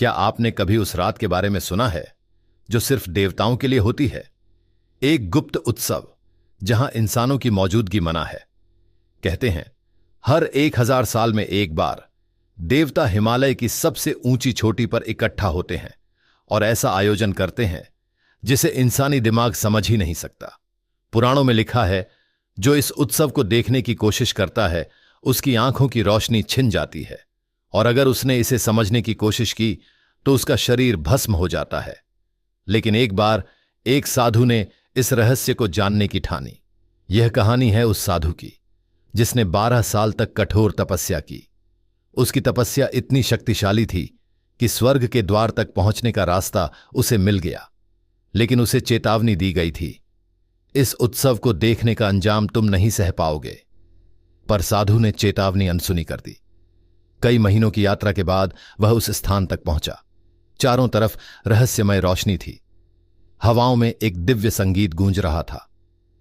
क्या आपने कभी उस रात के बारे में सुना है जो सिर्फ देवताओं के लिए होती है? एक गुप्त उत्सव जहां इंसानों की मौजूदगी मना है। कहते हैं हर 1000 साल में एक बार देवता हिमालय की सबसे ऊंची चोटी पर इकट्ठा होते हैं और ऐसा आयोजन करते हैं जिसे इंसानी दिमाग समझ ही नहीं सकता। पुराणों में लिखा है, जो इस उत्सव को देखने की कोशिश करता है उसकी आंखों की रोशनी छिन जाती है, और अगर उसने इसे समझने की कोशिश की तो उसका शरीर भस्म हो जाता है। लेकिन एक बार एक साधु ने इस रहस्य को जानने की ठानी। यह कहानी है उस साधु की जिसने 12 साल तक कठोर तपस्या की। उसकी तपस्या इतनी शक्तिशाली थी कि स्वर्ग के द्वार तक पहुंचने का रास्ता उसे मिल गया। लेकिन उसे चेतावनी दी गई थी, इस उत्सव को देखने का अंजाम तुम नहीं सह पाओगे। पर साधु ने चेतावनी अनसुनी कर दी। कई महीनों की यात्रा के बाद वह उस स्थान तक पहुंचा। चारों तरफ रहस्यमय रोशनी थी। हवाओं में एक दिव्य संगीत गूंज रहा था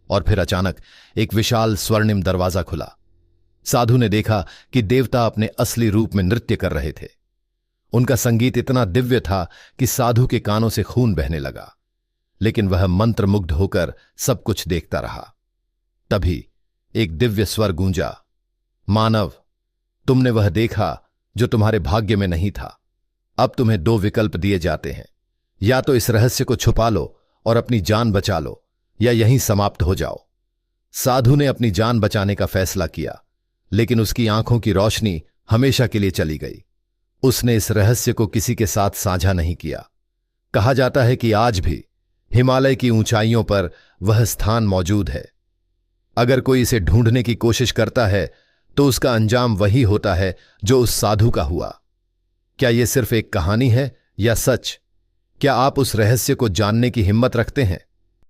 और फिर अचानक एक विशाल स्वर्णिम दरवाजा खुला। साधु ने देखा कि देवता अपने असली रूप में नृत्य कर रहे थे। उनका संगीत इतना दिव्य था कि साधु के कानों से खून बहने लगा, लेकिन वह मंत्रमुग्ध होकर सब कुछ देखता रहा। तभी एक दिव्य स्वर गूंजा, मानव, तुमने वह देखा जो तुम्हारे भाग्य में नहीं था। अब तुम्हें 2 विकल्प दिए जाते हैं, या तो इस रहस्य को छुपा लो और अपनी जान बचा लो, या यहीं समाप्त हो जाओ। साधु ने अपनी जान बचाने का फैसला किया, लेकिन उसकी आंखों की रोशनी हमेशा के लिए चली गई। उसने इस रहस्य को किसी के साथ साझा नहीं किया। कहा जाता है कि आज भी हिमालय की ऊंचाइयों पर वह स्थान मौजूद है। अगर कोई इसे ढूंढने की कोशिश करता है तो उसका अंजाम वही होता है जो उस साधु का हुआ। क्या यह सिर्फ एक कहानी है या सच? क्या आप उस रहस्य को जानने की हिम्मत रखते हैं?